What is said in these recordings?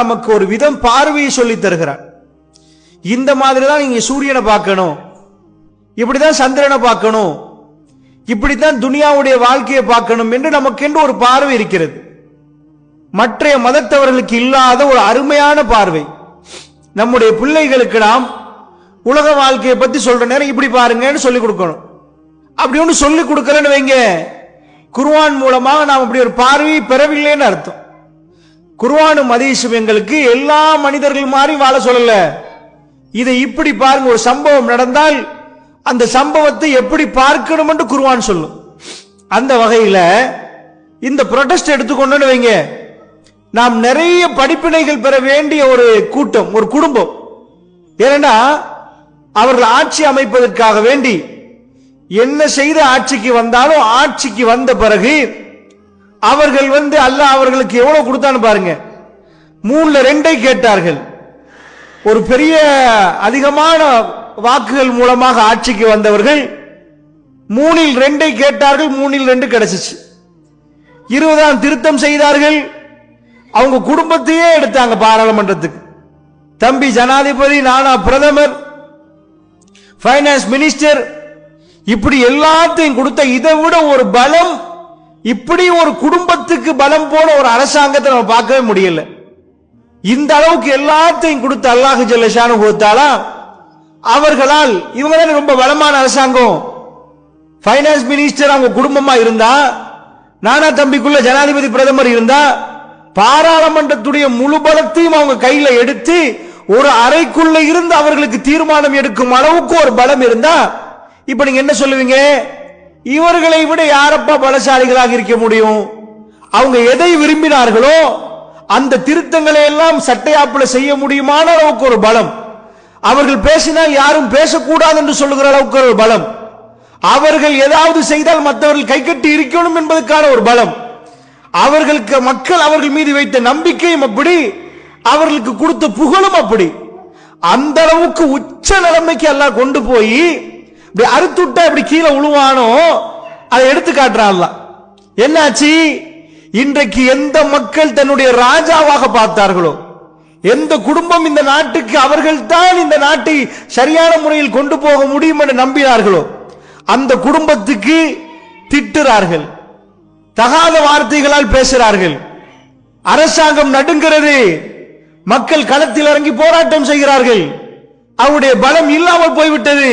நமக்கு ஒரு விதம் பார்வையை சொல்லி தருகிறார். இந்த மாதிரி தான் நீங்க சூரியனை பார்க்கணும், இப்படிதான் சந்திரனை பார்க்கணும், இப்படித்தான் துனியாவுடைய வாழ்க்கையை பார்க்கணும் என்று நமக்கென்று ஒரு பார்வை இருக்கிறது. மற்ற மதத்தவர்களுக்கு இல்லாத ஒரு அருமையான பார்வை. நம்முடைய பிள்ளைகளுக்கு நாம் உலக வாழ்க்கையை பத்தி சொல்ற நேரம் இப்படி பாருங்கன்னு சொல்லிக் கொடுக்கணும். அப்படி ஒன்று சொல்லிக் கொடுக்கலன்னு வைங்க, குர்ஆன் மூலமாக நாம் அப்படி ஒரு பார்வையை பெறவில்லைன்னு அர்த்தம். குர்ஆனும் ஹதீஸும் எங்களுக்கு எல்லா மனிதர்கள் மாதிரி வாழ சொல்லல. இதை இப்படி பாருங்க, ஒரு சம்பவம் நடந்தால் அந்த சம்பவத்தை எப்படி பார்க்கணும் என்று குர்ஆன் சொல்லும். அந்த வகையில இந்த புரொடெஸ்ட் எடுத்துக்கொண்டு வைங்க, நாம் நிறைய படிப்பினைகள் பெற வேண்டிய ஒரு கூட்டம், ஒரு குடும்பம். ஏன்னா அவர்கள் ஆட்சி அமைப்பதற்காக வேண்டி என்ன செய்த ஆட்சிக்கு வந்தாலும், ஆட்சிக்கு வந்த பிறகு அவர்கள் அல்லாஹ் அவர்களுக்கு எவ்வளவு கொடுத்தான்னு பாருங்க. 3/2 கேட்டார்கள். ஒரு பெரிய அதிகமான வாக்குகள் மூலமாக ஆட்சிக்கு வந்தவர்கள் 3/2 கேட்டார்கள். 3/2 கிடைச்சிச்சு. 20ஆம் திருத்தம் செய்தார்கள். அவங்க குடும்பத்தையே எடுத்தாங்க பாராளுமன்றத்துக்கு. தம்பி ஜனாதிபதி, நானா பிரதமர், பைனான்ஸ் மினிஸ்டர், இப்படி எல்லாத்தையும் கொடுத்த. இதை விட ஒரு பலம், இப்படி ஒரு குடும்பத்துக்கு பலம் போல ஒரு அரசாங்கத்தை நம்ம பார்க்கவே முடியல. இந்த அளவுக்கு எல்லாத்தையும் கொடுத்த அல்லாஹ் ஜல்ல ஷானுஹு வ தஆலா அவர்களால், இவங்க தான் ரொம்ப பலமான அரசாங்கம். பைனான்ஸ் மினிஸ்டர் அவங்க குடும்பமா இருந்தா, நானா தம்பிக்குள்ள ஜனாதிபதி பிரதமர் இருந்தா, பாராளுமன்றத்துடைய முழு பலத்தையும் அவங்க கையில எடுத்து ஒரு அறைக்குள்ள இருந்து அவர்களுக்கு தீர்மானம் எடுக்கும் அளவுக்கு ஒரு பலம் இருந்தா, இப்ப நீங்க என்ன சொல்லுவீங்க? இவர்களை விட யாரப்பா பலசாலிகளாக இருக்க முடியும்? அவங்க எதை விரும்பினார்களோ அந்த திருத்தங்களை எல்லாம் சட்டையாப்புல செய்ய முடியுமான அளவுக்கு ஒரு பலம். அவர்கள் பேசினால் யாரும் பேசக்கூடாது என்று சொல்லுகிற அளவுக்கு ஒரு பலம். அவர்கள் ஏதாவது செய்தால் மற்றவர்கள் கை கட்டி இருக்கணும் என்பதற்கான ஒரு பலம். அவர்களுக்கு மக்கள் அவர்கள் மீது வைத்த நம்பிக்கையும் அப்படி, அவர்களுக்கு கொடுத்த புகழும் அப்படி. அந்த அளவுக்கு உச்ச நிலைமைக்கு எல்லாம் கொண்டு போய் இப்படி அறுத்துட்டா இப்படி கீழே உழுவானோ அதை எடுத்து காட்டுறான். என்னாச்சு? இன்றைக்கு எந்த மக்கள் தன்னுடைய ராஜாவாக பார்த்தார்களோ, எந்த குடும்பம் இந்த நாட்டுக்கு அவர்கள் தான் இந்த நாட்டை சரியான முறையில் கொண்டு போக முடியும் என்று நம்பினார்களோ, அந்த குடும்பத்துக்கு திட்டுறார்கள், தகாத வார்த்தைகளால் பேசுகிறார்கள். அரசாங்கம் நடுங்கிறது, மக்கள் களத்தில் இறங்கி போராட்டம் செய்கிறார்கள். அவருடைய பலம் இல்லாமல் போய்விட்டது,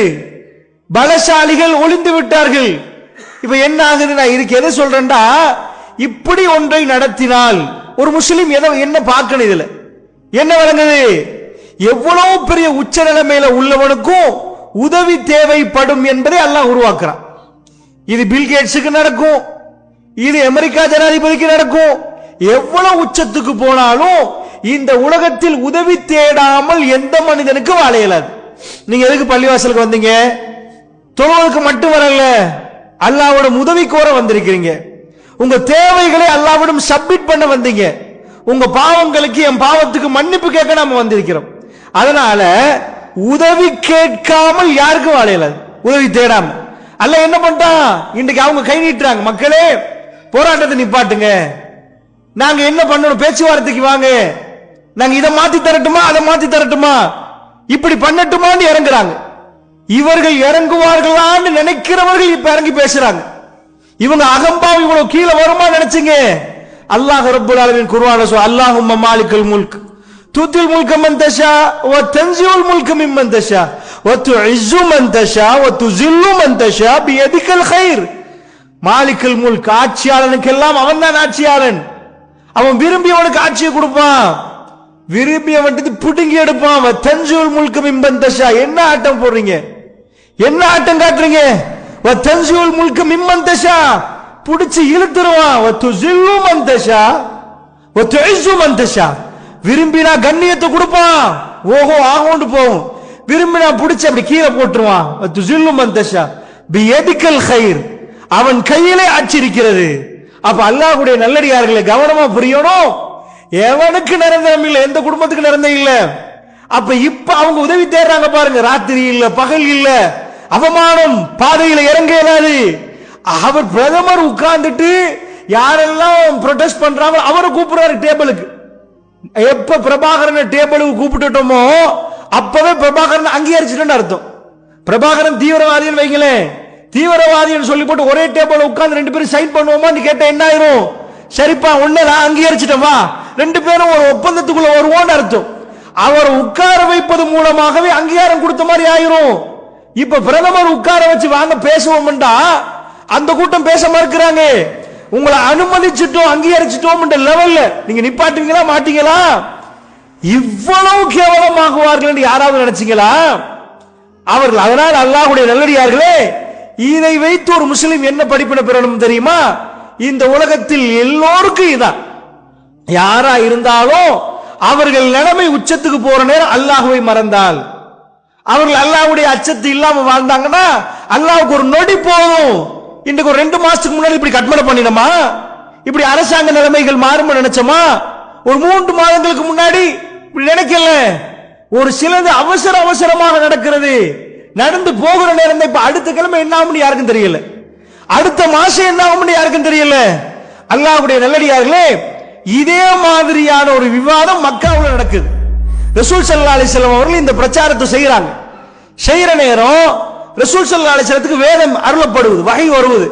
பலசாலிகள் ஒளிந்து விட்டார்கள். இப்ப என்ன ஆகுது? நான் இதுக்கு எதை சொல்றேன்டா, இப்படி ஒன்றை நடத்தினால் ஒரு முஸ்லிம் என்ன பார்க்கணும்? இதுல என்ன விளங்குது? எவ்வளவு பெரிய உச்ச நிலைமையில உள்ளவனுக்கும் உதவி தேவைப்படும் என்பதை அல்லாஹ் உருவாக்குறான். இது பில்கேட்ஸுக்கு நடக்கும், இது அமெரிக்கா ஜனாதிபதிக்கு நடக்கும். எவ்வளவு உச்சத்துக்கு போனாலும் இந்த உலகத்தில் உதவி தேடாமல் எந்த மனிதனுக்கு வாழ இயலாது. நீங்க எதுக்கு பள்ளிவாசலுக்கு வந்தீங்க? தொழுவதற்கு மட்டும் வரல, அல்லாஹ்வோட உதவி கோர வந்திருக்கிறீங்க. உங்க தேவைகளை அல்லாஹ்விடம் சப்மிட் பண்ண வந்தீங்க. உங்க பாவங்களுக்கு, என் பாவத்துக்கு மன்னிப்பு கேட்க நாம வந்திருக்கிறோம். அதனால உதவி கேட்காமல் யாருக்கும் வாழ இயலாது, உதவி தேடாம. அல்லாஹ் என்ன பண்ணிட்டான்? இன்றைக்கு அவங்க கை நீட்டுறாங்க, மக்களே போராட்டத்தை நிப்பாட்டுங்க, நாங்க என்ன பண்ணணும், பேச்சுவார்த்தைக்கு வாங்க, நாங்க இதை மாத்தி தரட்டுமா, அதை மாத்தி தரட்டுமா, இப்படி பண்ணட்டுமான்னு இறங்குறாங்க. இவர்கள் இறங்குவார்களான்னு நினைக்கிறவர்கள் இப்ப இறங்கி பேசுறாங்க. இவங்க அகம்பாவம் இவ்வளவு கீழே வருமா நினைச்சீங்க? அல்லாஹ் ரப்பல் ஆலமீன் குர்ஆன்ல சொல்றான், அல்லாஹும்ம மாலிகல் முல்க் துத்தில் முல்க மன் தஷா வ தன்ஸியுல் முல்க மிம்மன் தஷா வ துஇஸ்ஸு மன் தஷா வ துஸில்லு மன் தஷா பியதிகல் கைர். மாலிகல் முல்க், ஆட்சியாளனுக்கெல்லாம் அவன் தான் ஆட்சியாளன். அவன் விரும்பியவனுக்கு ஆட்சியை கொடுப்பான், விரும்பியவன் புடுங்கி எடுப்பான். வ தன்ஸியுல் முல்க மிம்மன் தஷா. என்ன ஆட்டம் போடுறீங்க, என்ன ஆட்டம் காட்டுறீங்க? வ தன்ஸியுல் முல்க மிம்மன் தஷா, புடிச்சு இழுத்துருவான். வ துஸில்லு மன் தஷா வ துஇஸ்ஸு மன் தஷா. விரும்பினா கண்ணியத்தை கொடுப்பான், ஓஹோ ஆகோண்டு போகும். விரும்பினா புடிச்சு அப்படி கீழே போட்டுருவான். வ துஸில்லு மன் தஷா பியதிகல் கைர். அவன் கையிலே ஆட்சி இருக்கிறது. அப்ப அல்லாஹ்வுடைய நல்லடியார்களை கவனமா புரியணும். எவனுக்கு நிரந்தரம் இல்லை, எந்த குடும்பத்துக்கு நிரந்தரம் இல்ல. அப்ப இப்ப அவங்க உதவி தேடுறாங்க பாருங்க, ராத்திரி இல்ல பகல் இல்ல, அவமானம், பாதையில இறங்க இயலாது. அவர் பிரதமர் உட்கார்ந்துட்டு யாரெல்லாம் ப்ரொடெஸ்ட் பண்றாங்க அவரை கூப்பிடுறாரு டேபிளுக்கு. எப்ப பிரபாகரனை டேபிளுக்கு கூப்பிட்டுட்டோமோ அப்பவே பிரபாகரன் அங்கீகரிச்சுட்டு அர்த்தம். பிரபாகரன் தீவிரவாதின்னு வைங்களேன், தீவிரவாதின்னு சொல்லி போட்டு ஒரே டேபிள் உட்கார்ந்து 2 பேரும் சைன் பண்ணுவோமான்னு கேட்ட என்ன ஆயிரும்? சரிப்பா உன்னை நான் அங்கீகரிச்சிட்டவா, 2 பேரும் ஒரு ஒப்பந்தத்துக்குள்ள வருவோம்னு அர்த்தம். அவர் உட்கார வைப்பது மூலமாகவே அங்கீகாரம் கொடுத்த மாதிரி ஆயிரும். இப்ப பிரதமர் உட்கார வச்சு வாங்க பேசுவோம்டா, அந்த கூட்டம் பேச மறுக்கிறாங்க. உங்களை அனுமதிச்சிட்டோம் அங்கீகரிச்சிட்டோம் லெவல்ல நீங்க நிப்பாட்டுவீங்களா மாட்டீங்களா? இவ்வளவு கேவலமாகுவார்கள் என்று யாராவது நினைச்சீங்களா? அவர்கள். அதனால் அல்லாஹ்வுடைய நல்லடியார்களே, இதை வைத்து ஒரு முஸ்லிம் என்ன படிப்பினை பெறணும் தெரியுமா? இந்த உலகத்தில் எல்லோருக்கும் இதான், யாரா இருந்தாலும் அவர்கள் நிலைமை உச்சத்துக்கு போற நேரம் அல்லாஹ்வை மறந்தால், அவர்கள் அல்லாஹ்வுடைய அச்சத்து இல்லாம வாழ்ந்தாங்கன்னா அல்லாஹ்வுக்கு ஒரு நொடி போதும். இன்றைக்கு ஒரு 2 மாசத்துக்கு முன்னாடி இப்படி கற்பனை பண்ணினோமா? இப்படி அரசாங்க நிலைமைகள் மாறும் நினைச்சோமா? ஒரு 3 மாதங்களுக்கு முன்னாடி இப்படி நினைக்கல. ஒரு சிலது அவசர அவசரமாக நடக்கிறது, நடந்து போகிற நேரம். இப்ப அடுத்த கிழமை என்ன ஆகும் யாருக்கும் தெரியல, அடுத்த மாசம் என்ன ஆகும் யாருக்கும் தெரியல. அல்லாஹ்வுடைய நல்லடியார்களே, இதே மாதிரியான ஒரு விவாதம் மக்காவுல நடக்குது. ரசூல் ஸல்லல்லாஹு அலைஹி வஸல்லம் அவர்கள் இந்த பிரச்சாரத்தை செய்யறாங்க. செய்யற நேரம் ரசூல் ஸல்லல்லாஹு அலைஹி வஸல்லத்துக்கு வேதம் அருளப்படுவது, வஹி வருவது.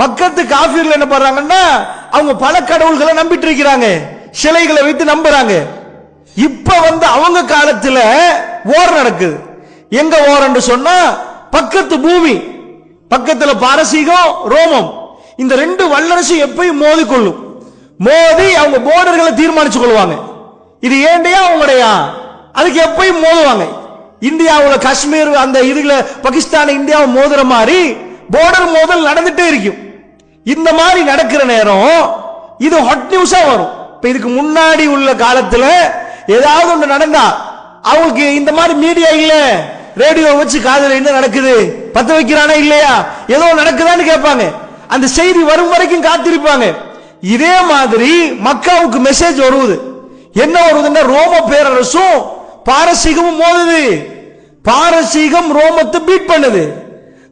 மக்கத்து காஃபிர்கள் என்ன பண்றாங்கன்னா, அவங்க பல கடவுள்களை நம்பிட்டு இருக்கிறாங்க, சிலைகளை வைத்து நம்புறாங்க. இப்ப அவங்க காலத்துல ஓர் நடக்குது. எங்க ஓர் என்று சொன்னா, பக்கத்து பூமி, பக்கத்துல பாரசீகம் ரோமம், இந்த 2 வல்லரசு எப்பயும் மோதி கொள்ளும். மோதி அவங்க போர்டர்களை தீர்மானிச்சு கொள்வாங்க. இது ஏண்டையா அவங்கடையா, அதுக்கு எப்பயும் மோதுவாங்க. இந்தியாவுல காஷ்மீர் அந்த இதுல பாகிஸ்தான் இந்தியாவை மோதுற மாதிரி போர்டர் மோதல் நடந்துட்டே இருக்கும். இந்த மாதிரி நடக்கிற நேரம் இது ஹாட் நியூஸா வரும். இப்ப இதுக்கு முன்னாடி உள்ள காலத்துல ஏதாவது ஒன்று நடந்தா அவங்களுக்கு இந்த மாதிரி மீடியா இல்ல, ரேடியோ வச்சு காதுல என்ன நடக்குது பத்த வைக்கிறானா இல்லையா, ஏதோ நடக்குதான்னு கேட்பாங்க. அந்த செய்தி வரும் வரைக்கும் காத்திருப்பாங்க. இதே மாதிரி மக்காவுக்கு மெசேஜ் வருவது. என்ன வருதுன்னா, ரோம பேரரசும் பாரசீகமும் மோதுது. பாரசீகம் ரோமத்தை பீட் பண்ணுது.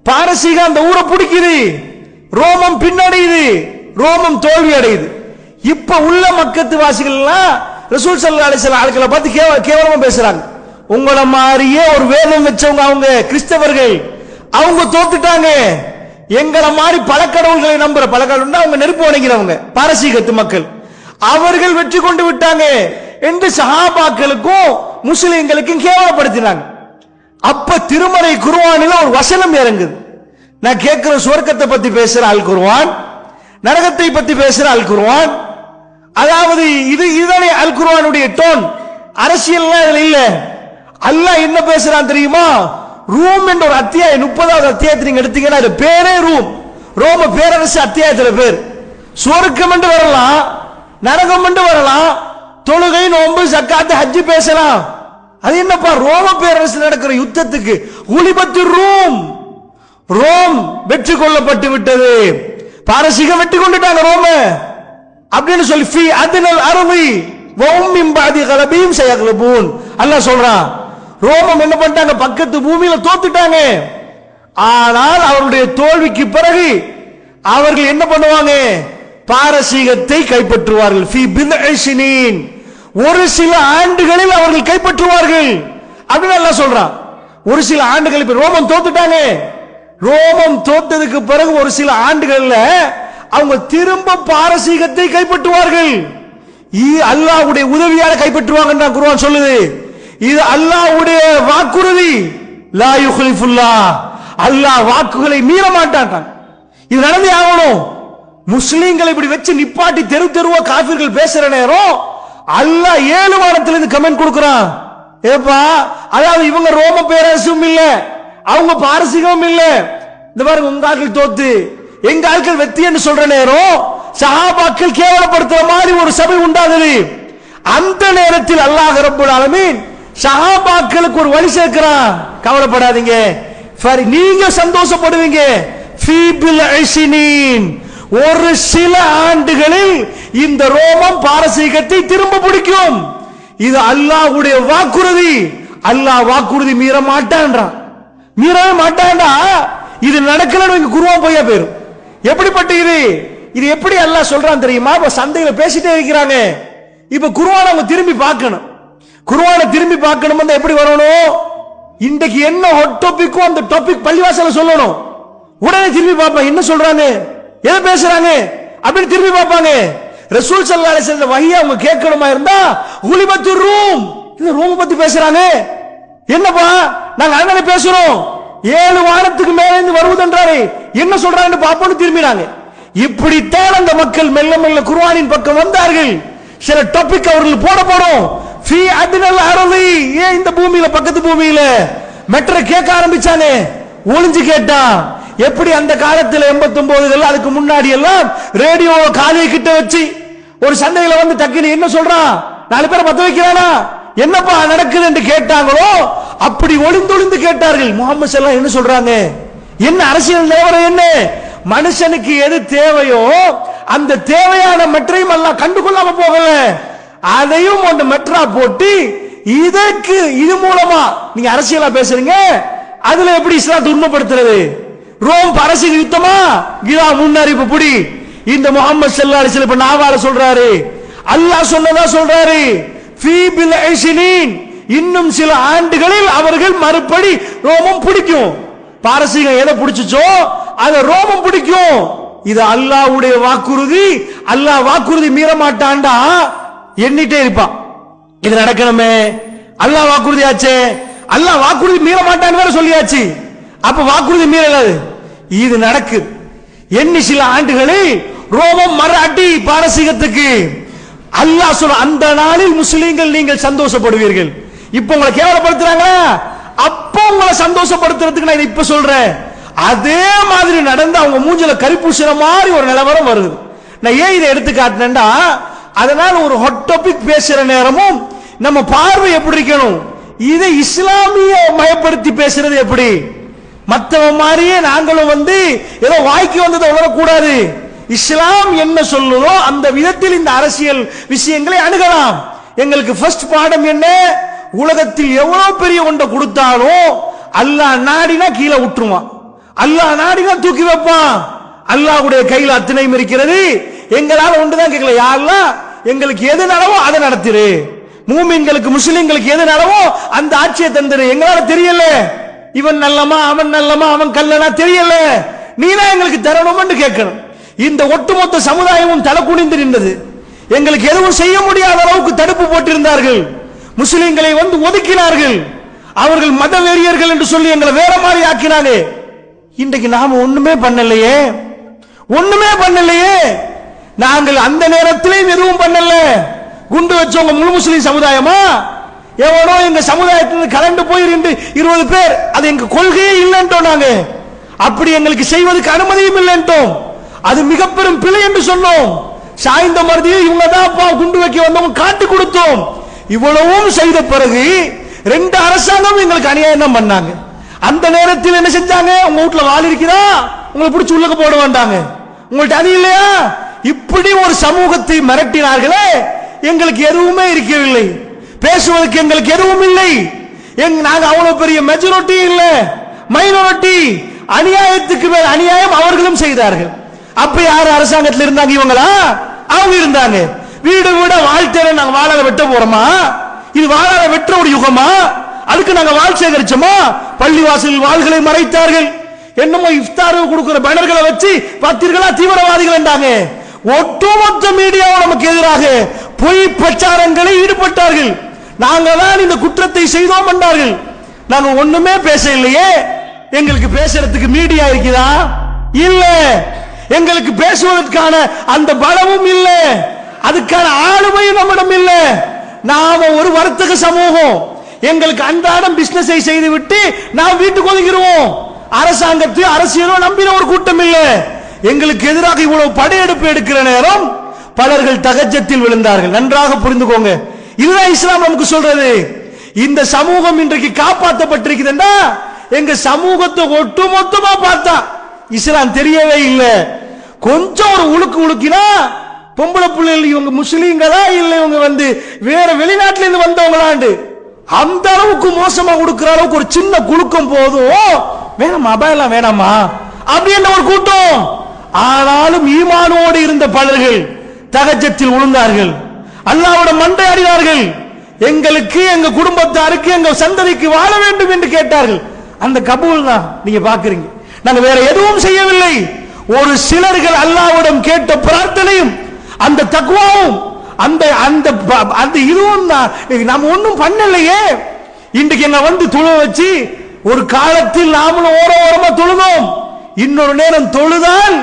பாரசீகம் அந்த ஊரை பிடிக்குது, ரோமம் பின்னடையுது, ரோமம் தோல்வி அடையுது. இப்ப உள்ள மக்கத்து வாசிகள் எல்லாம் ரசூல் ஸல்லல்லாஹு அலைஹி வஸல்லம் ஆட்களை பார்த்து கேவலமா பேசுறாங்க. உங்களை மாதிரியே ஒரு வேதம் வச்சவங்க அவங்க கிறிஸ்தவர்கள், அவங்க தோத்துட்டாங்க. எங்களை மாதிரி பல கடவுள்களை நம்புற, பல கடவுள்னா அவங்க நெருப்பு வணங்கிறவங்க பாரசீகத்து மக்கள், அவர்கள் வெற்றி கொண்டு விட்டாங்க என்று சஹாபாக்களுக்கும் முஸ்லிம்களுக்கும் கேவலப்படுத்தினாங்க. அப்ப திருமறை குர்ஆனில ஒரு வசனம் இறங்குது. நான் கேட்கிற சுவர்க்கத்தை பத்தி பேசுற அல் குர்ஆன், நரகத்தை பத்தி பேசுற அல் குர்ஆன். அதாவது இதுதானே அல் குர்ஆனுடைய டோன். அரசியல்லாம் இதுல இல்ல. அல்லாஹ் என்ன பேசுறான் தெரியுமா? ரூம் என்ற ஒரு அத்தியாயம், 30வது அத்தியாயத்தை நீங்க எடுத்தீங்கன்னா அது பேரே ரூம், ரோம பேரரசு அத்தியாயத்துல பேர். சுவர்க்கம் என்று வரலாம், நரகம் என்று வரலாம், தொழுகை நோன்பு ஜக்காத் ஹஜ் பேசலாம். அது என்னப்பா, ரோம பேரரசு நடக்கிற யுத்தத்துக்கு உலிபத்து ரூம், ரோம் வெற்றி கொள்ளப்பட்டு விட்டது, பாரசீகம் வெற்றி கொண்டுட்டாங்க ரோம அப்படின்னு சொல்லி ஃபீ அத்னல் அர்தி வஹும் மின் பஅதி கலபீம் சயக்லபூன் அல்லாஹ் சொல்றான். ரோமம் என்ன பண்ணிட்டாங்க, பக்கத்து பூமியில தோத்துட்டாங்க. ஆனால் அவருடைய தோல்விக்கு பிறகு அவர்கள் என்ன பண்ணுவாங்க, பாரசீகத்தை கைப்பற்றுவார்கள். ஃபீ பித்இ ஸினீன், ஒரு சில ஆண்டுகளில் அவர்கள் கைப்பற்றுவார்கள் அப்படின்னு அல்லாஹ் சொல்றான். ஒரு சில ஆண்டுகள். இப்ப ரோமம் தோத்துட்டாங்க, ரோமம் தோத்ததுக்கு பிறகு ஒரு சில ஆண்டுகள்ல அவங்க திரும்ப பாரசீகத்தை கைப்பற்றுவார்கள். அல்லாஹ்வுடைய உதவியால கைப்பற்றுவாங்க குர்ஆன் சொல்லுது. இது அல்லாஹ்வுடைய வாக்குறுதி. லா யுக்லிஃபுல்லாஹ், அல்லாஹ் வாக்குகளை மீற மாட்டான். இது நடந்தே ஆகணும். முஸ்லிம்களை இப்படி வச்சு நிப்பாட்டி தெரு தெருவா காஃபிர்கள் பேசுற நேரம் அல்லாஹ் 7 வாரத்திலிருந்து கமெண்ட் கொடுக்கிறான். ஏப்பா, அதாவது இவங்க ரோம பேரரசும் இல்ல, அவங்க பாரசீகமும் இல்ல, இந்த பாருங்க உங்க ஆட்கள் தோத்து எங்க ஆட்கள் வெற்றி என்று சொல்ற நேரம் சஹாபாக்கள் கேவலப்படுத்துற மாதிரி ஒரு சபை உண்டாகுது. அந்த நேரத்தில் அல்லாஹ் ரப்பல் ஆலமீன் சஹாபாக்களுக்கு ஒரு வழி சேர்க்கிறான். கவலைப்படாதீங்க, நீங்க சந்தோஷப்படுவீங்க. ஃபீ பித்இ ஸினீன், ஒரு சில ஆண்டுகளில் இந்த ரோமம் பாரசீகத்தை திரும்ப பிடிக்கும். இது அல்லாஹ்வுடைய வாக்குறுதி. அல்லாஹ் வாக்குறுதி மீற மாட்டான்றான். மீறவே மாட்டான்டா. இது நடக்கலன்னு குர்ஆன் பொய்யா போயிரும். எப்படிப்பட்ட இது எப்படி அல்லாஹ் சொல்றான் தெரியுமா? இப்ப சந்தையில பேசிட்டே இருக்கிறாங்க, இப்ப குர்ஆனை அவங்க திரும்பி பார்க்கணும். குர்ஆனை திரும்பி பார்க்கணும் எப்படி வரணும்? இன்றைக்கு என்ன ஹாட் டாபிக்கோ அந்த டாபிக் பள்ளிவாசல்ல சொல்லணும். உடனே திரும்பி பார்ப்பாங்க, என்ன சொல்றாங்க, எதை பேசுறாங்க அப்படின்னு திரும்பி பார்ப்பாங்க. ரசூல் ஸல்லல்லாஹு அலைஹி வஸல்லம் வஹிய அவங்க கேட்கணுமா இருந்தா குலிபத்துர் ரூம், இந்த ரூம் பத்தி பேசுறாங்க, என்னப்பா நாங்க அங்கனே பேசுறோம், 7 வாரத்துக்கு மேல இருந்து வருவதென்றாரே என்ன சொல்றாங்கன்னு பாப்போம்னு திரும்பினாங்க. இப்படித்தான் அந்த மக்கள் மெல்ல மெல்ல குர்ஆனின் பக்கம் வந்தார்கள். சில டாபிக் அவர்கள் போட போறோம். ஃபீ அத்னல் அர்தி, ஏன் இந்த பூமியில பக்கத்து பூமியில மெட்ரோ கேட்க ஆரம்பிச்சாங்க. ஒளிஞ்சு கேட்டான். எப்படி அந்த காலத்துல 89 அதுக்கு முன்னாடி எல்லாம் ரேடியோ காலியை கிட்ட வச்சு ஒரு சண்டையில வந்து டக்குனு என்ன சொல்றான், 4 பேரை பத்த வைக்கிறானா, என்னப்பா நடக்குது என்று கேட்டாங்களோ அப்படி ஒளிந்தொளிந்து கேட்டார்கள். முஹம்மது ஸல்லல்லாஹு என்ன சொல்றாங்க, என்ன அரசியல் நிலவரம், என்ன மனுஷனுக்கு எது தேவையோ அந்த தேவையான மெட்ரையும் எல்லாம் கண்டுகொள்ளாம போகல, அதையும் அந்த மெட்ரா போட்டு இதற்கு இது மூலமா நீங்க அரசியலா பேசுறீங்க, அதுல எப்படி இஸ்லாத்தை உண்மைப்படுத்துறது, ரோம் அரசியல் யுத்தமா, இதான் முன்னறிப்பு புடி. இந்த முஹம்மது ஸல்லல்லாஹு அலைஹி வஸல்லம் நாவால சொல்றாரு, அல்லாஹ் சொன்னதா சொல்றாரு, ஃபீ பில் ஐஷினீன், இன்னும் சில ஆண்டுகளில் அவர்கள் மறுபடி ரோமம் பிடிக்கும். பாரசீகம் எதை பிடிச்சோ அதை ரோமம் பிடிக்கும். இது அல்லாஹ்வுடைய வாக்குறுதி. அல்லாஹ் வாக்குறுதி மீற மாட்டான்டா எண்ணிட்டே இருப்பான். இது நடக்கணுமே, அல்லாஹ் வாக்குறுதி ஆச்சே, அல்லாஹ் வாக்குறுதி மீற மாட்டான்னு வேற சொல்லியாச்சு. அப்ப வாக்குறுதி மீறலாது, இது நடக்குது. எண்ணி சில ஆண்டுகளில் ரோமம் மராட்டி பாரசீகத்துக்கு. அல்லாஹ் சொல்ல, அந்த நாளில் முஸ்லிம்கள் நீங்கள் சந்தோஷப்படுவீர்கள். இப்ப உங்களை கேவலப்படுத்துறாங்க, அப்ப உங்களை சந்தோஷப்படுத்துறதுக்கு நான் இப்ப சொல்றேன். அதே மாதிரி நடந்து அவங்க மூஞ்சில கரிப்பூசின மாதிரி ஒரு நிலவரம் வருது. நான் ஏன் இதை எடுத்து காட்டினேன்டா, அதனால ஒரு ஹாட் டாபிக் பேசுற நேரமும் நம்ம பார்வை எப்படி இருக்கணும், இதை இஸ்லாமிய மயப்படுத்தி பேசுறது எப்படி, மற்றவன் மாதிரியே நாங்களும் வந்து ஏதோ வாய்க்கு வந்ததை உணரக்கூடாது. இஸ்லாம் என்ன சொல்லுதோ அந்த விதத்தில் இந்த அரசியல் விஷயங்களை அணுகலாம். எங்களுக்கு ஃபர்ஸ்ட் பாடம் என்ன, உலகத்தில் எவ்வளவு பெரிய ஒன்றை கொடுத்தாலும் அல்லாஹ் நாடினா கீழே விட்டுருவான், அல்லாஹ் நாடினா தூக்கி வைப்பான். அல்லாஹ்வுடைய கையில் அத்தனையும் இருக்கிறது. எங்களால ஒன்றுதான் கேட்கல, யா அல்லாஹ் எங்களுக்கு எது நடவோ அதை நடத்திரு, மூமின்களுக்கு முஸ்லிம்களுக்கு எது நடவோ அந்த ஆட்சியை தந்துரு. எங்களால தெரியல இவன் நல்லமா அவன் நல்லமா அவன் கல்லனா தெரியல, நீதான் எங்களுக்கு தரணும்னு கேட்கணும். இந்த ஒட்டுமொத்த சமுதாயமும் தலை குனிந்து நின்றது. எங்களுக்கு எதுவும் செய்ய முடியாத அளவுக்கு தடுப்பு போட்டிருந்தார்கள். முஸ்லிம்களை வந்து ஒதுக்கினார்கள். அவர்கள் மத வெறியர்கள் என்று சொல்லி எங்களை வேற மாதிரி ஆக்கினாங்க. இன்றைக்கு நாம ஒண்ணுமே பண்ணலையே, ஒண்ணுமே பண்ணலையே. நாங்கள் அந்த நேரத்திலேயும் எதுவும் பண்ணல. குண்டு வச்சவங்க முழு முஸ்லிம் சமுதாயமா, எவனோ எங்க சமுதாயத்திலிருந்து கலந்து போயிருந்து 20 பேர், அது எங்க கொள்கையே இல்லைன்ட்டோம். நாங்க அப்படி எங்களுக்கு செய்வதற்கு அனுமதியும் இல்லைன்ட்டோம். அது மிக பெரும் பிழை என்று சொன்னோம். சாய்ந்த மருதியை இவங்க தான் குண்டு வைக்க வந்தவங்க காட்டி கொடுத்தோம். இவ்வளவும் செய்த பிறகு 2 அரசாங்கம் எங்களுக்கு அநியாயம் தான் பண்ணாங்க. அந்த நேரத்தில் என்ன செஞ்சாங்க, உங்க வீட்டுல வாள் இருக்குதா உங்களை பிடிச்சி உள்ளக போட வேண்டாங்க, உங்கள்ட்ட அது இல்லையா, இப்படி ஒரு சமூகத்தை மிரட்டினார்களே. எங்களுக்கு எதுவுமே இருக்கவில்லை, பேசுவதற்கு எங்களுக்கு எதுவும் இல்லை. நாங்க அவ்வளவு பெரிய மெஜாரிட்டி இல்ல, மைனாரிட்டி. அநியாயத்துக்கு மேல் அநியாயம் அவர்களும் செய்தார்கள். அப்ப யார் அரசாங்கத்தில் இருந்தாங்க, இவங்களா? அவங்க இருந்தாங்க. வீடு வீட வாழ்க்கையில நாங்க வாழாத வெட்ட போறோமா? இது வாழாத வெற்ற ஒரு யுகமா? அதுக்கு நாங்க வாழ் சேகரிச்சோமா? பள்ளிவாசலில் வாள்களை மறைத்தார்கள். என்னமோ இஃப்தார் கொடுக்கிற பேனர்களை வச்சு பத்திர்களா தீவிரவாதிகள் என்றாங்க. ஒட்டுமொத்த மீடியாவும் நமக்கு எதிராக பொய் பிரச்சாரங்களை ஈடுபட்டார்கள். நாங்க தான் இந்த குற்றத்தை செய்தோம் என்றார்கள். நாங்க ஒண்ணுமே பேச இல்லையே. எங்களுக்கு பேசுறதுக்கு மீடியா இருக்குதா? இல்ல. எங்களுக்கு பேசுவதற்கான அந்த பலமும் இல்ல, அதுக்கான ஆளுமையும் நம்மிடம் இல்ல. நாம ஒரு வர்த்தக சமூகம். எங்களுக்கு அன்றாடம் பிசினஸை செய்து விட்டு நாம் வீட்டுக்கு ஒதுங்கிடுவோம். அரசாங்கத்தை அரசியலோ நம்பின ஒரு கூட்டம் இல்ல. எங்களுக்கு எதிராக இவ்வளவு படையெடுப்பு எடுக்கிற நேரம் பலர்கள் தகஜத்தில் விழுந்தார்கள். நன்றாக புரிந்துக்கோங்க. இதுதான் இஸ்லாம் நமக்கு சொல்றது. இந்த சமூகம் இன்றைக்கு காப்பாற்றப்பட்டிருக்குதுன்னா எங்க சமூகத்தை ஒட்டுமொத்தமா பார்த்தா இஸ்லாம் தெரியவே இல்லை. கொஞ்சம் ஒரு உழுக்கு உழுக்கினா பொம்பளை பிள்ளைகள் இவங்க முஸ்லீம்களா இல்ல இவங்க வந்து வேற வெளிநாட்டில இருந்து வந்தவங்களாண்டு அந்த அளவுக்கு மோசமா கொடுக்கிற அளவுக்கு ஒரு சின்ன குலுக்கம் போதும். வேணாமா அபாயெல்லாம் வேணாமா அப்படின்ற ஒரு கூட்டம். ஆனாலும் ஈமானோடு இருந்த பலர்கள் தகஜத்தில் விழுந்தார்கள். அல்லாஹ்விடம் மன்றாடினார்கள். எங்களுக்கு, எங்க குடும்பத்தாருக்கு, எங்க சந்ததிக்கு வாழ வேண்டும் என்று கேட்டார்கள். அந்த கபூல் தான் நீங்க பாக்குறீங்க. நாங்க வேற எதுவும் செய்யவில்லை. ஒரு சிலர்கள் அல்லாஹ்விடம் கேட்ட பிரார்த்தனையும் அந்த தக்வாவும் அந்த அந்த அந்த இதுவும் தான். நாம ஒன்றும் பண்ணலையே. இன்றைக்கு என்ன வந்து தொழ வச்சு, ஒரு காலத்தில் நாமளும் ஓரமா தொழுதோம். இன்னொரு நேரம் தொழுதால்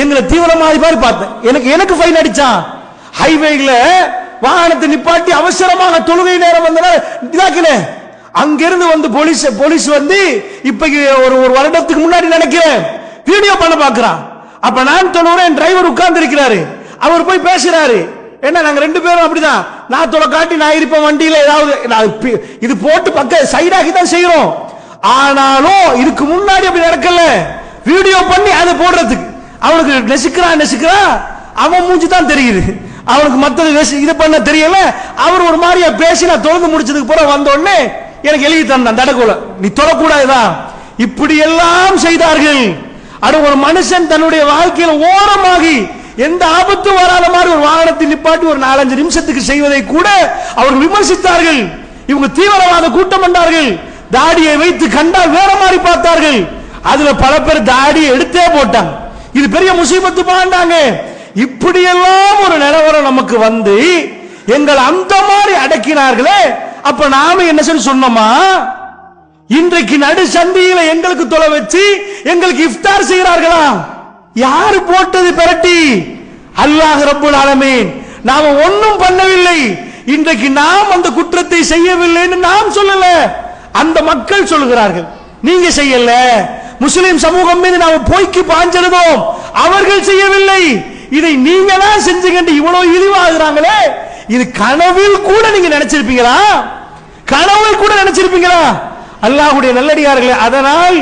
எங்களை தீவிரமாதி மாதிரி பார்த்தேன். எனக்கு ஃபைன் அடிச்சான். ஹைவேல வாகனத்தை நிப்பாட்டி அவசரமாக தொழுகை நேரம் வந்தன. அங்கிருந்து வந்து போலீஸ் வந்து இப்ப ஒரு வருடத்துக்கு முன்னாடி நினைக்கிறேன் வீடியோ பண்ண பாக்குறான். அப்ப நான் தொழுகிறேன், டிரைவர் உட்கார்ந்து இருக்கிறாரு. அவர் போய் பேசுறாரு. என்ன, நாங்க ரெண்டு பேரும் அப்படிதான். நான் தொலை காட்டி நான் இருப்பேன் வண்டியில. ஏதாவது இது போட்டு பக்க சைடாகி தான் செய்யறோம். ஆனாலும் இதுக்கு முன்னாடி அப்படி நடக்கல. வீடியோ பண்ணி அதை போடுறதுக்கு அவனுக்கு நெசுக்கிறான். அவன் மூஞ்சி தான் தெரியுது. அவனுக்கு மத்தது இது பண்ண தெரியல. அவர் ஒரு மாதிரியா பேசி நான் தொழுது முடிச்சதுக்கு பிறகு வந்த உடனே எனக்கு எழுதி தந்தான் தடக்குல, நீ தொழக்கூடாதுதான். இப்படி எல்லாம் செய்தார்கள். அது ஒரு மனுஷன் தன்னுடைய வாழ்க்கையில ஓரமாகி எந்த ஆபத்து வராத மாதிரி ஒரு வாகனத்தை நிப்பாட்டி ஒரு 4-5 நிமிஷத்துக்கு செய்வதை கூட அவர்கள் விமர்சித்தார்கள். இவங்க தீவிரவாத கூட்டம் பண்ணார்கள். தாடியை வைத்து கண்டால் வேற மாதிரி பார்த்தார்கள். அதுல பல பேர் தாடியை எடுத்தே போட்டாங்க. இது பெரிய முசீபத்து பாண்டாங்க. இப்படியெல்லாம் ஒரு நிலவரம் நமக்கு வந்து எங்கள் அந்த மாதிரி அடக்கினார்களே. அப்ப நாம என்ன சொல்லி சொன்னோமா? இன்றைக்கு நடு சந்தியில எங்களுக்கு தொலை வச்சு எங்களுக்கு இஃப்தார் செய்கிறார்களா? யாரு போட்டது பெரட்டி? அல்லாஹ் ரப்புல் ஆலமீன். நாம ஒன்னும் பண்ணவில்லை. இன்றைக்கு நாம் அந்த குற்றத்தை செய்யவில்லைன்னு நாம் சொல்லல, அந்த மக்கள் சொல்கிறார்கள். நீங்க செய்யல, முஸ்லிம் சமூகம் மீது நாம போய்க்கு பாஞ்சிருந்தோம், அவர்கள் செய்யவில்லை. இதை நீங்க தான் செஞ்சீங்க. இவ்வளவு இழிவாகிறாங்களே, இது கனவில் கூட நீங்க நினைச்சிருப்பீங்களா? கனவில் கூட நினைச்சிருப்பீங்களா? அல்லாஹ்வுடைய நல்லடியார்களே, அதனால்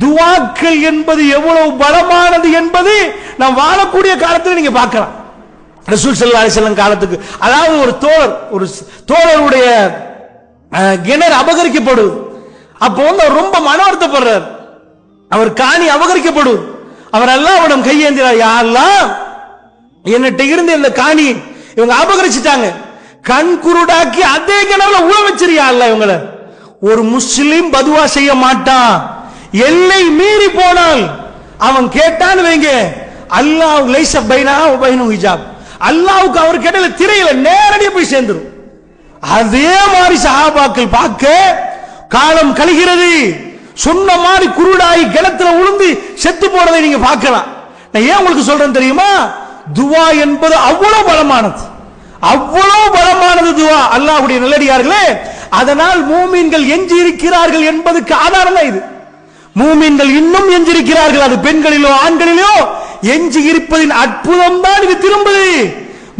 துஆக்கள் என்பது எவ்வளவு பலமானது என்பது நாம் வாழக்கூடிய காலத்தில் நீங்க பார்க்கலாம். ரசூல் ஸல்லல்லாஹு அலைஹி வஸல்லம் காலத்துக்கு, அதாவது ஒரு தோழருடைய கிணறு அபகரிக்கப்படுது. அப்போ வந்து அவர் ரொம்ப மன வருத்தப்படுறார். அவர் காணி அபகரிக்கப்படுது. அவர் அல்லாஹ்விடம் கையேந்தினார், யா அல்லாஹ், என்னட்ட இருந்து இந்த காணி இவங்க அபகரிச்சுட்டாங்க, கண் குருடாக்கி அதே கிணறுல உழ வச்சிருயா அல்லாஹ் இவங்கள. ஒரு முஸ்லிம் பதுவா செய்ய மாட்டான். எல்லை மீறி போனால் அவன் கேட்டான்னு வைங்க, அல்லாஹ் லைஸ பைனா வ பைனஹு ஹிஜாப், அல்லாஹ்வுக்கு அவர் கேட்டல திரையில நேரடியா போய் சேர்ந்துரும். அதே மாதிரி சஹாபாக்கள் பார்க்க காலம் கழிகிறது. சொன்ன மாதிரி குருடாய் கிணத்துல உளுந்து செத்து போனதை நீங்க பார்க்கலாம். நான் ஏன் உங்களுக்கு சொல்றேன் தெரியுமா? துவா என்பது அவ்வளவு பலமானது, அவ்வளவு பலமானது துவா. அல்லாஹ்வுடைய நல்லடியார்களே, அதனால் மூமின்கள் எஞ்சி இருக்கிறார்கள் என்பதுக்கு ஆதாரம் தான் இது. மூமின்கள் இன்னும் எஞ்சிருக்கிறார்கள். அது பெண்களிலோ ஆண்களிலோ எஞ்சி இருப்பதின் அற்புதம் தான் இது திரும்புது.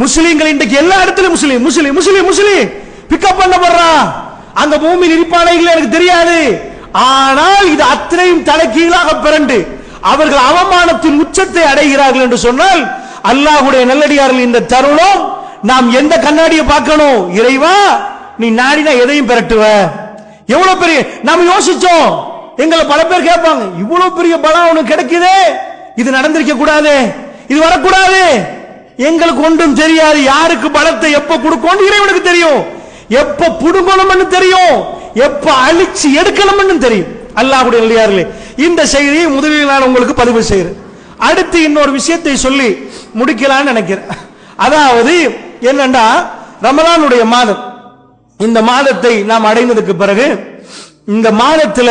முஸ்லிம்கள் இன்றைக்கு எல்லா இடத்திலும் முஸ்லிம் முஸ்லிம் முஸ்லிம் முஸ்லிம் பிக்கப் பண்ணப்படுறான். அங்க மூமின் இருப்பானைகள் எனக்கு தெரியாது. ஆனால் இது அத்தனையும் தலைகீழாக பிறண்டு அவர்கள் அவமானத்தின் உச்சத்தை அடைகிறார்கள் என்று சொன்னால், அல்லாஹ்வுடைய நல்லடியார்கள், இந்த தருணம் நாம் எந்த கண்ணாடியை பார்க்கணும்? இறைவா, நீ நாடினா எதையும் பெறட்டுவ. எவ்வளவு பெரிய நாம் யோசிச்சோம். எங்களை பல பேர் கேட்பாங்க, இவ்வளவு பெரிய பலம் உனக்கு கிடைக்குதே, இது நடந்திருக்க கூடாது, இது வரக்கூடாது. எங்களுக்கு ஒன்றும் தெரியாது. யாருக்கு பலத்தை எப்ப கொடுக்கணும் இறைவனுக்கு தெரியும், எப்ப புடுங்கணும்னு தெரியும், எப்ப அழிச்சு எடுக்கணும்னு தெரியும். அல்லாஹ்வுடைய நல்லடியார்களே, இந்த செய்தியை முதலில் நான் உங்களுக்கு பதிவு செய்கிறேன். அடுத்து இன்னொரு விஷயத்தை சொல்லி முடிக்கலாம்னு நினைக்கிறேன். அதாவது என்னன்னா, ரமலானுடைய மாதம், இந்த மாதத்தை நாம் அடைந்ததுக்கு பிறகு இந்த மாதத்துல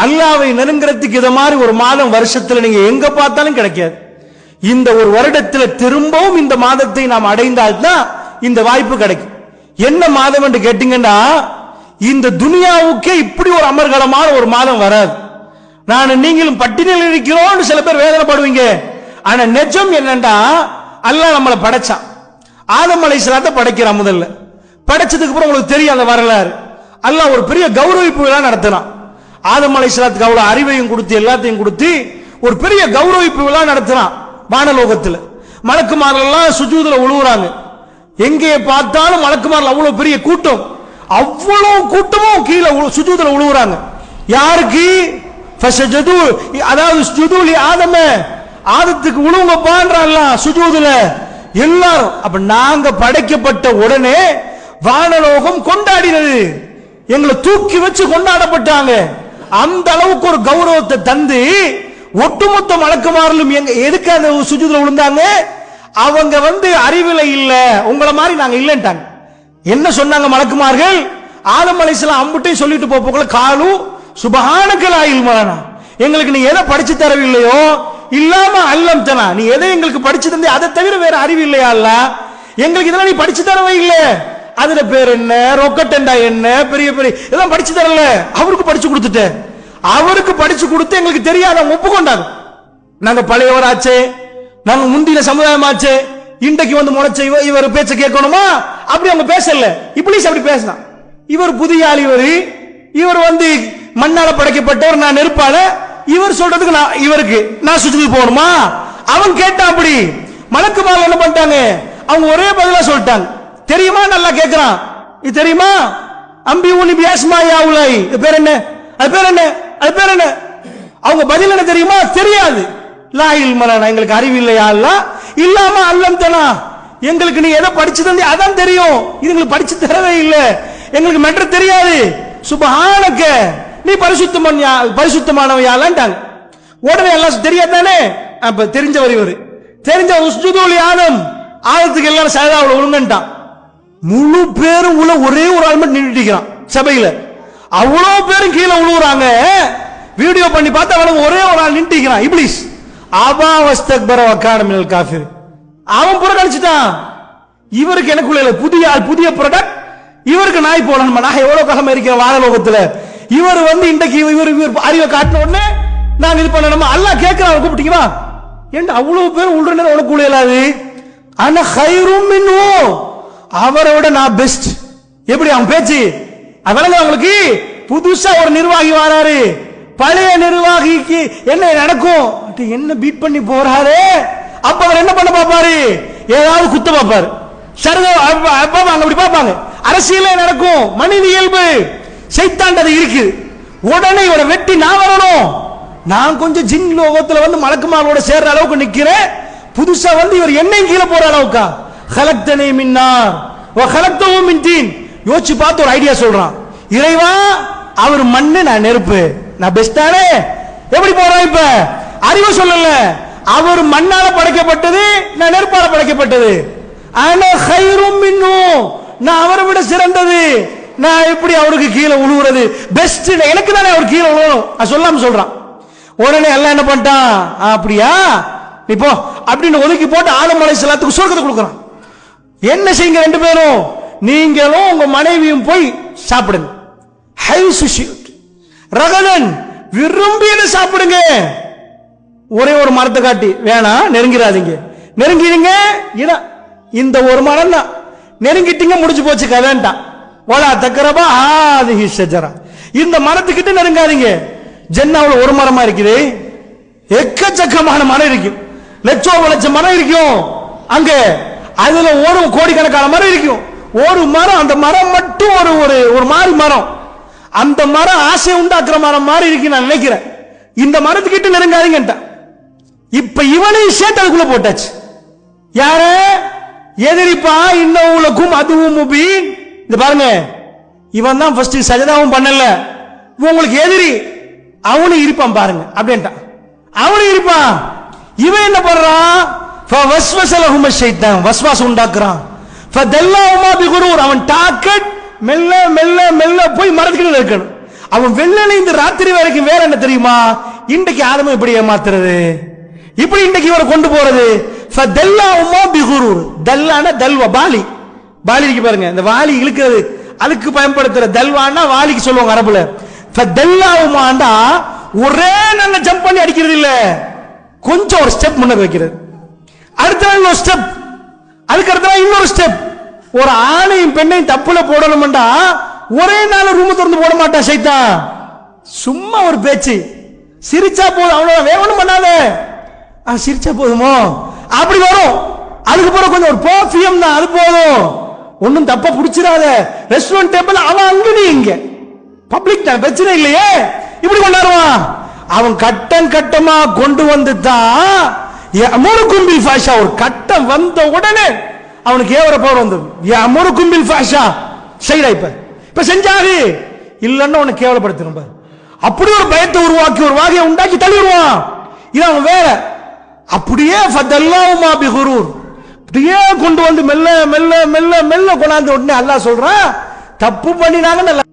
அல்லாஹ்வை நெருங்கிறதுக்கு இத மாதிரி ஒரு மாதம் வருஷத்துல நீங்க எங்க பார்த்தாலும் கிடைக்காது. இந்த ஒரு வருடத்தில் திரும்பவும் இந்த மாதத்தை நாம் அடைந்தால்தான் இந்த வாய்ப்பு கிடைக்கும். என்ன மாதம் என்று கேட்டீங்கன்னா, இந்த துனியாவுக்கே இப்படி ஒரு அமர்கலமான ஒரு மாதம் வராது. நான் நீங்களும் பட்டினியில் இருக்கிறோம் சில பேர் வேதனைப்படுவீங்க. ஆனா நிஜம் என்னண்டா, அல்லாஹ் நம்மளை படைச்சான். ஆதம் அலைஹிஸ்ஸலாத்தை படைக்கிறான். முதல்ல படைச்சதுக்கு அப்புறம் உங்களுக்கு தெரியும் அந்த வரலாறு. அல்லாஹ் ஒரு பெரிய கௌரவிப்பு விழா நடத்தினான். ஆதம் அலைஹிஸ்ஸலாத்துக்கு அவ்வளவு அறிவையும் கொடுத்து எல்லாத்தையும் கொடுத்து ஒரு பெரிய கௌரவிப்பு விழா நடத்தினான். வானலோகத்தில் மலக்குமார்கள் சுஜூதுல உழுவுறாங்க. எங்கே பார்த்தாலும் மலக்குமார்கள் அவ்வளவு பெரிய கூட்டம், அவ்வளவு கூட்டமும் கீழே சுஜூதுல உழுவுறாங்க. யாருக்கு? அதாவது சுஜூதுலி ஆதம, ஆதத்துக்கு உழுவுங்க பான்றான் சுஜூதுல. எல்லாரும். அப்ப நாங்க படைக்கப்பட்ட உடனே வானலோகம் கொண்டாடினது, எங்களை தூக்கி வச்சு கொண்டாடப்பட்டாங்க. அந்த அளவுக்கு ஒரு கௌரவத்தை தந்து ஒட்டுமொத்த மலக்குமாரிலும் எதுக்கு அந்த சுஜூதுல விழுந்தாங்க? அவங்க அறிவில இல்ல, உங்களை மாதிரி நாங்க இல்லன்ட்டாங்க. என்ன சொன்னாங்க மலக்குமார்கள்? ஆதம் அலைஹிஸ்ஸலாம் அம்புட்டையும் சொல்லிட்டு போல காலு சுபஹானக்கல் இல்மலனா, எங்களுக்கு நீ எதை படிச்சு தரவில்லையோ இல்லாம அல்லம்தனா, நீ எதை எங்களுக்கு படிச்சு தந்தே அதை தவிர வேற அறிவு இல்லையா அல்லாஹ், எங்களுக்கு இதெல்லாம் நீ படிச்சு தரவே இல்லை. அதுல பேர் என்ன, ரொக்கட்டண்டா என்ன, பெரிய பெரிய இதெல்லாம் படிச்சு தரல. அவருக்கு படிச்சு கொடுத்துட்ட, அவருக்கு படிச்சு கொடுத்து எங்களுக்கு தெரியாத ஒப்புக்கொண்டாங்க. நாங்க பழையவராச்சே, நாங்க முந்தின சமுதாயமாச்சே, இன்றைக்கு முளைச்ச இவர் பேச்ச கேட்கணுமா? அப்படி அவங்க பேசல. இப்ளீஸ் அப்படி பேசினான். இவர் புதிய ஆள், இவர் மண்ணால படைக்கப்பட்டவர், நான் நெருப்பால, இவர் சொல்றதுக்கு இவருக்கு நான் சுஜூது போகணுமா? அவன் கேட்டான். அப்படி மலக்குமார்கள் என்ன பண்ணிட்டாங்க? அவங்க ஒரே பதிலா சொல்லிட்டாங்க. தெரியுமா? நல்லா கேட்கிறான். இது தெரியுமா? அம்பி உனி பியாஸ்மா யாவுலை, இது பேர் என்ன, அது பேர் என்ன, அது பேர் என்ன? அவங்க பதில் என்ன தெரியுமா? தெரியாது. லா இல்மலனா, எங்களுக்கு அறிவு இல்லையா அல்லாஹ், இல்லாம அல்லம்தனா, எங்களுக்கு நீ எதை படிச்சு தந்தே அதான் தெரியும், இது எங்களுக்கு படிச்சு தரவே இல்லை, எங்களுக்கு மெட்ரு தெரியாது. சுபஹானக்க, நீ பரிசுத்தமானவையாலன்ட்டாங்க. உடனே எல்லாம் தெரியாதானே? அப்ப தெரிஞ்சவர் இவர், தெரிஞ்ச உஸ்ஜுதுல் ஆதம், ஆதத்துக்கு எல்லாரும் சஜதாவுல விழுங்கன்ட்டான். முழு பேரும் உள்ள ஒரே ஒரு ஆள் மட்டும் நின்றுட்டிருக்கான் சபையில. அவ்வளவு பேரும் கீழே விழுவுறாங்க. வீடியோ பண்ணி பார்த்தா அவனுக்கு ஒரே ஒரு ஆள் நின்றுட்டிருக்கான். இப்ளீஸ் அபா வஸ்தக்பர வகான மினல் காஃபிர், அவன் புறக்கணிச்சுட்டான். இவருக்கு எனக்குள்ள புதிய ஆள், புதிய ப்ராடக்ட், இவருக்கு நாய் போடணுமா? நான் எவ்வளவு காலம் இருக்கிறேன் வானலோகத்துல, இவர் இன்றைக்கு இவர் அறிவை காட்டின உடனே நாங்க இது பண்ணணுமா? அல்லாஹ் கேட்கிறான், கூப்பிட்டீங்களா? ஏன் அவ்வளவு பேர் உள்ள உனக்கு இயலாது? ஆனா ஹைரும் மின்ஹு, அவரை விட நான் பெஸ்ட். எப்படி அவன் பேச்சு விளங்க அவங்களுக்கு? புதுசா ஒரு நிர்வாகி வராரு, பழைய நிர்வாகிக்கு என்ன நடக்கும், என்ன பீட் பண்ணி போறாரு. அப்ப அவர் என்ன பண்ண பாப்பாரு? ஏதாவது குத்த பாப்பாரு. அப்படி பாப்பாங்க. அரசியலே நடக்கும், மனித இயல்பு, சைத்தான் அது இருக்கு. உடனே இவரை வெட்டி நான் வரணும். நான் கொஞ்சம் ஜின் லோகத்துல மலக்குமாரோட சேர்ற அளவுக்கு நிக்கிறேன். புதுசா இவர் என்னையும் கீழே போற அளவுக்கா? ஹலக்தனி மின் நார் வ ஹலக்தஹு மின் தீன். யோசிச்சு பார்த்து ஒரு ஐடியா சொல்றான். இறைவா, அவர் மண்ணு, நான் நெருப்பு, நான் பெஸ்டானே. எப்படி போறான்? இப்ப அறிவு சொல்லல, அவர் மண்ணால படைக்கப்பட்டது, நான் நெருப்பால படைக்கப்பட்டது. ஆனா ஹைரும் மின்ஹு, நான் அவரை விட சிறந்தது, நான் எப்படி அவருக்கு கீழே உழுவுறது? பெஸ்ட் எனக்கு தானே அவர் கீழே உழுவணும். சொல்லாம சொல்றான். உடனே எல்லாம் என்ன பண்ணிட்டான்? அப்படியா இப்போ அப்படின்னு ஒதுக்கி போட்டு ஆதம் அலைஹிஸ்ஸலாத்துக்கு சொர்க்கத்தை கொடுக்குறான். என்ன செய்யுங்க ரெண்டு பேரும், நீங்களும் உங்க மனைவியும் போய் சாப்பிடுங்க. ரகலன், விரும்பியதை சாப்பிடுங்க. ஒரே ஒரு மரத்தை காட்டி வேணாம் நெருங்கிறாதீங்க, நெருங்கிறீங்க இந்த ஒரு மரம் தான், நெருங்கிட்டீங்க முடிச்சு போச்சு கதைன்ட்டான். வலா தக்ரபா ஹாதிஹி ஷஜரா, இந்த மரத்துக்கிட்ட நெருங்காதீங்க. ஜன்னாவுல ஒரு மரமா இருக்குது, எக்கச்சக்கமான மரம் இருக்கு, லட்சம் மரம் இருக்கும் அங்க. அதுல ஒரு கோடிக்கணக்கான மரம் இருக்கும். ஒரு மரம், அந்த மரம் மட்டும் ஒரு மாதிரி மரம், அந்த மரம் ஆசை உண்டாக்குற மரம் மாதிரி இருக்கு நான் நினைக்கிறேன். இந்த மரத்துக்கிட்ட நெருங்காதீங்க. இப்ப இவனையும் சேர்த்து அதுக்குள்ள போட்டாச்சு. யார எதிரிப்பா? இன்னும் அதுவும் முபீன். இந்த பாருங்க, இவன் தான் ஃபர்ஸ்ட் சஜதாவும் பண்ணல, உங்களுக்கு எதிரி அவனும் இருப்பான் பாருங்க அப்படின்ட்டான். அவனும் இருப்பான். இவன் என்ன பண்றான்? வஸ்வாஸ் உண்டாக்குறான். அவன் டாக்கெட் மெல்ல மெல்ல மெல்ல போய் மரத்துக்கிட்ட இருக்கணும். அவன் வெள்ளனை இந்த ராத்திரி வரைக்கும் வேற என்ன தெரியுமா? இன்றைக்கு ஆதம இப்படி ஏமாத்துறது, இப்படி இன்றைக்கு இவரை கொண்டு போறது. பாலி, பாலி இருக்கு பாருங்க, இந்த வாலி இழுக்கிறது அதுக்கு பயன்படுத்துற தல்வானா வாலிக்கு சொல்லுவாங்க அரபுல. ஒரே நல்ல ஜம்ப் பண்ணி அடிக்கிறது இல்ல, கொஞ்சம் ஒரு ஸ்டெப் முன்ன வைக்கிறது, அடுத்த ஒரு ஸ்டெப், அதுக்கு அடுத்த இன்னொரு ஸ்டெப். ஒரு ஆணையும் பெண்ணையும் தப்புல போடணும்டா ஒரே நாள் ரூம் திறந்து போட மாட்டான் சைத்தான். சும்மா ஒரு பேச்சு, சிரிச்சா போதும், அவ்வளவு வேணும் பண்ணாத, சிரிச்சா போதுமோ அப்படி வரும். அதுக்கு பிறகு கொஞ்சம் ஒரு பர்ஃபியூம் தான், அது போதும், ஒன்னும் தப்பா புடிச்சிடாத. ரெஸ்டாரண்ட் டேபிள் அவன் அங்க நீ இங்க, பப்ளிக் தான், பிரச்சனை இல்லையே, இப்படி கொண்டாடுவான். அவன் கட்டம் கட்டமா கொண்டு வந்து தான் யஅமுருக்கும் பில் ஃபாஷா, ஒரு கட்டம் வந்த உடனே அவனுக்கு ஏவர பவர் வந்து யஅமுருக்கும் பில் ஃபாஷா செய்யற. இப்ப செஞ்சாரு இல்லன்னு அவனை கேவலப்படுத்தணும் பாரு. அப்படி ஒரு பயத்தை உருவாக்கி ஒரு வாகையை உண்டாக்கி தள்ளிடுவான். இது அவன் வேற. அப்படியே ஃபதல்லாஹுமா பிகுரூர், அப்படியே கொண்டு வந்து மெல்ல மெல்ல மெல்ல மெல்ல கொண்டாந்து உடனே அல்லாஹ் சொல்றான், தப்பு பண்ணினாங்கன்னு